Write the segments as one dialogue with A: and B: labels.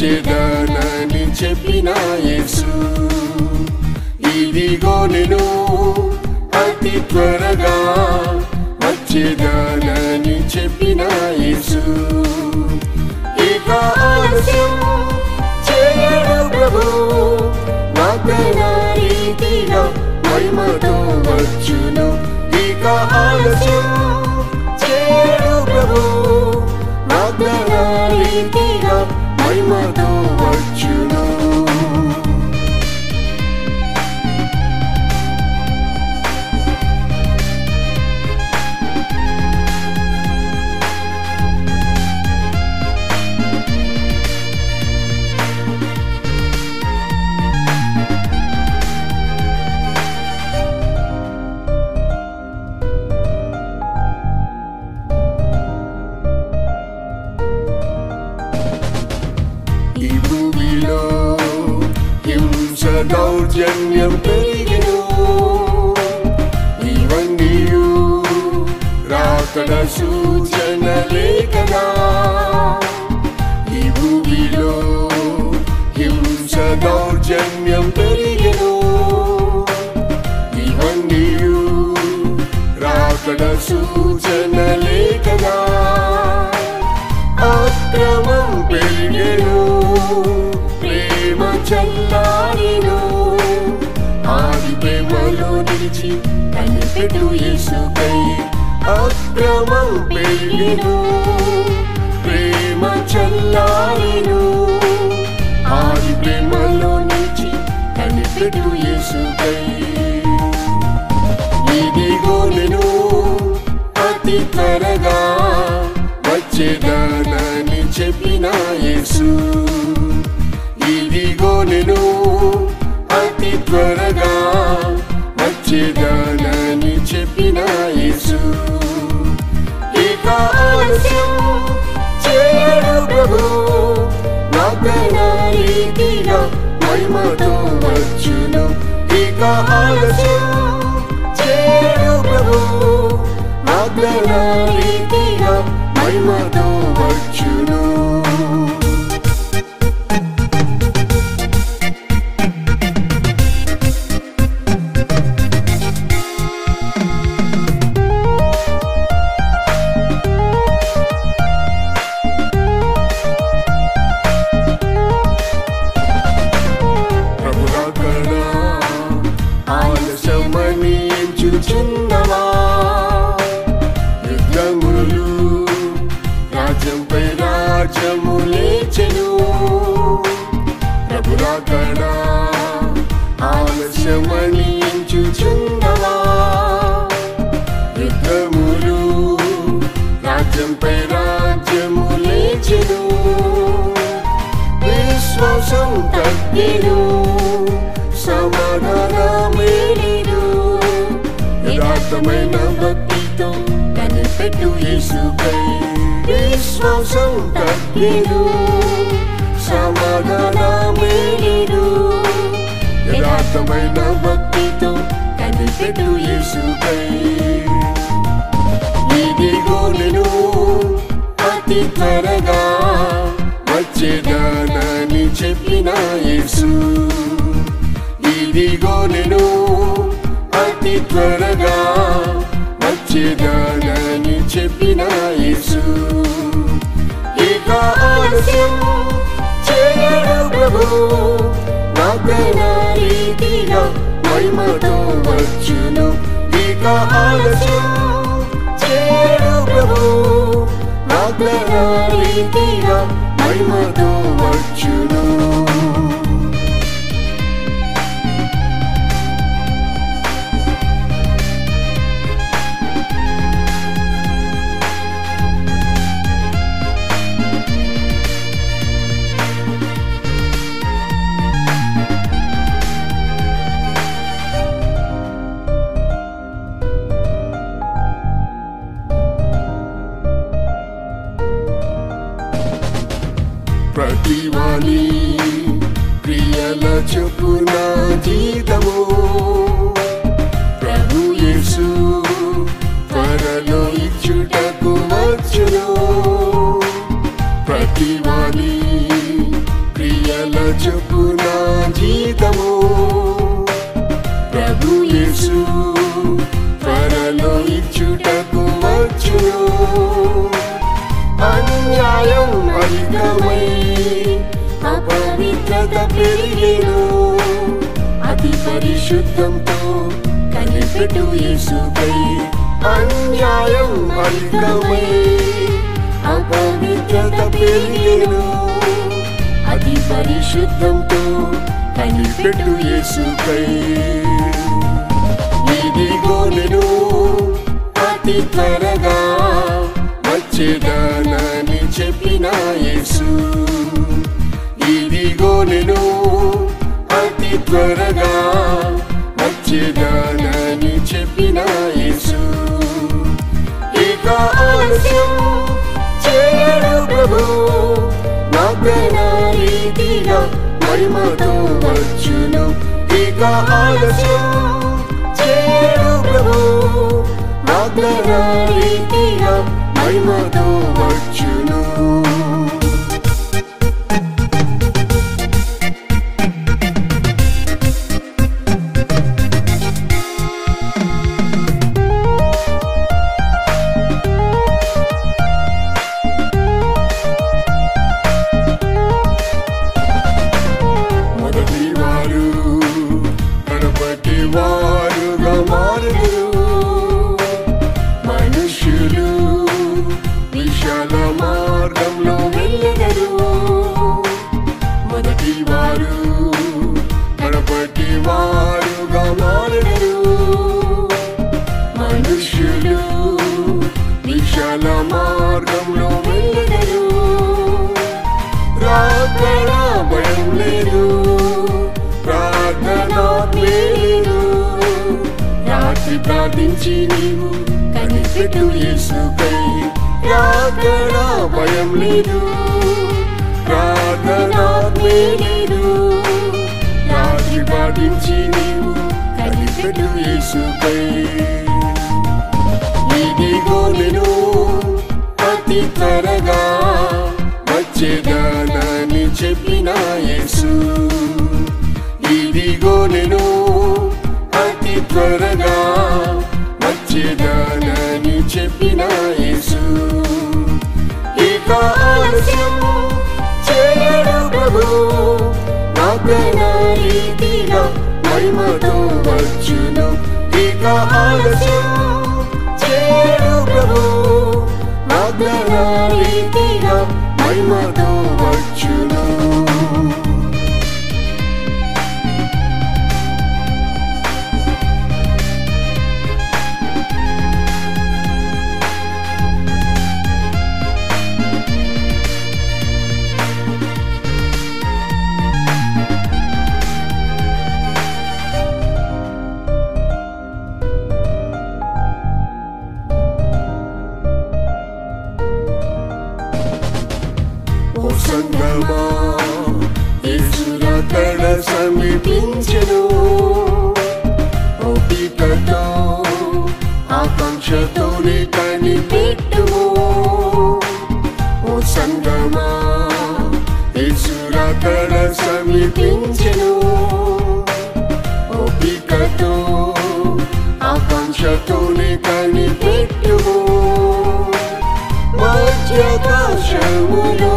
A: వచ్చేదానని చెప్పిన యేసు, ఇదిగో నేను అతి త్వరగా వచ్చేదానని చెప్పిన యేసు, ఇక ఆలస్యం చేయడు ప్రభు, వాగ్దాన రీతిగా మహిమతో వచ్చును. ఇక ఆలస్యం చేయడు ప్రభు, వాగ్దాన రీతిగా మహిమతో వచ్చును. ఈ భూమిలో హింస దౌర్జన్యం పెరిగెను, ఇవన్నీ రాకడ సూచనలే కదా. ఈ భూమిలో హింస దౌర్జన్యం పెరిగెను, ఇవన్నీ రాకడ సూచనలే కదా. అక్రమం పెరిగెను, ప్రేమ చల్లారెను, ఆది ప్రేమలో నిలిచి కనిపెట్టు యేసుకై. అక్రమం పెరిగెను, ప్రేమ చల్లారెను, ఆది ప్రేమలో నిలిచి కనిపెట్టు యేసుకై. ఇదిగో నేను అతి త్వరగా వచ్చేదానని చెప్పిన యేసు, ఇదిగో నేను అతి త్వరగా వచ్చేదానని చెప్పిన యేసు, ఇక ఆలస్యం చేయడు ప్రభు, వాగ్దాన రీతిగా మహిమతో వచ్చును. ఇక ఆలస్యం చేయడు ప్రభు, వాగ్దాన రీతిగా మహిమతో వచ్చును. ప్రభు రాకడ ఆలస్యమని ఎంచుచున్నవా, యుద్ధములు రాజ్యంపై రాజ్యము లేచెను. ప్రభు రాకడ ఆలస్యమని ఎంచుచున్నవా, యుద్ధములు రాజ్యంపై రాజ్యము లేచెను. విశ్వాసం తగ్గెను, సమాధానమే లేదు, యథార్థమైన భక్తితో కనిపెట్టు యేసుకై. విశ్వాసం తగ్గెను, సమాధానమే లేదు, యథార్థమైన భక్తితో కనిపెట్టు యేసుకై. ఇదిగో నేను అతి త్వరగా వచ్చేదానని చెప్పిన యేసు, ఇదిగో నేను అతి త్వరగా వచ్చేదానని చెప్పిన యేసు, ఇక ఆలస్యం చేయడు ప్రభు, వాగ్దాన రీతిగా మహిమతో వచ్చును. ఇక ఆలస్యం చేయడు ప్రభు, వాగ్దాన రీతిగా మహిమతో వచ్చును. ప్రతివాని క్రియల చొప్పున జీతము ప్రభు యేసు త్వరలో ఇచ్చుటకు వచ్చును. ప్రతివాని అపవిత్రత పెరిగెను అతి పరిశుద్ధంతో కనిపెట్టు యేసుపై అన్యాయం అధికమై అపవిత్రత పెరిగెను అతి పరిశుద్ధంతో కనిపెట్టు యేసుపై ఇదిగో నేను అతి త్వరగా వచ్చేదానని చెప్పిన యేసు ఇదిగో నేను అతి త్వరగా వచ్చేదానని చెప్పిన యేసు ఇక ఆలస్యం చేయడు ప్రభు వాగ్దాన రీతిగా మహిమతో వచ్చును ఇక ఆలస్యం చేయడు ప్రభు వాగ్దాన రీతిగా మహిమతో వచ్చును వారుగా మారుదురు మనుష్యులు విశాల మార్గంలో వెళ్ళెదరు మొదటి వారు కడపటి వారుగా మారుదురు మనుష్యులు విశాల మార్గంలో వెళ్ళెదరు రాకడ భయం లేదు ప్రార్థన లేదు రాత్రి ప్రార్థించి నీవు కనిపెట్టు యేసుపై రాకడ భయం లేదు ప్రార్థన లేదు రాత్రి ప్రార్థించి నీవు కనిపెట్టు యేసుపై ఇదిగో నేను అతి త్వరగా వచ్చేదానని చెప్పిన యేసు ఇదిగో నేను అతి త్వరగా వచ్చేదానని చెప్పిన యేసు ఇక ఆలస్యం చేయడు ప్రభు వాగ్దాన రీతిగా మహిమతో వచ్చును ఇక ఆలస్యం చేయడు ప్రభు వాగ్దాన రీతిగా మహిమతో వచ్చును ఓ సంగమా యేసు రాకడ సమీపించెను ఓపికతో ఆకాంక్షతోనే కనిపెట్టుము ఓ సంగమా యేసు రాకడ సమీపించెను ఓపికతో ఆకాంక్షతోనే కనిపెట్టుము మధ్యాకాశములో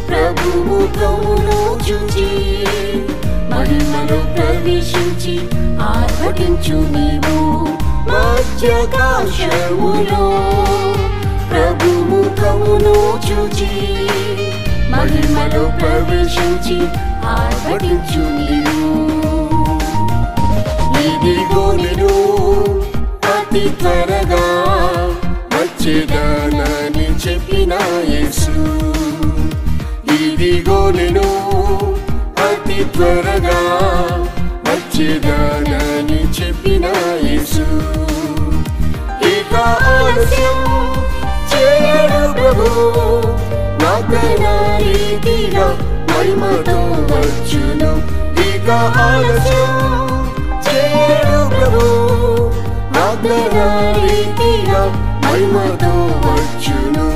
A: ప్రభు ముఖమును చూచి మహిమలో ప్రవేశించి ఆర్భటించు నీవు మధ్యాకాశములో ప్రభు ముఖమును చూచి మహిమలో ప్రవేశించి ఆర్భటించు నీవు ఇదిగో నేను అతి త్వరగా వచ్చేదానని చెప్పిన యేసు ఇదిగో నేను అతి త్వరగా వచ్చేదానని చెప్పిన యేసు ఇక ఆలస్యం చేయడు ప్రభు వాగ్దాన రీతిగా మహిమతో వచ్చును ఇక ఆలస్యం చేయడు ప్రభు వాగ్దాన రీతిగా మహిమతో వచ్చును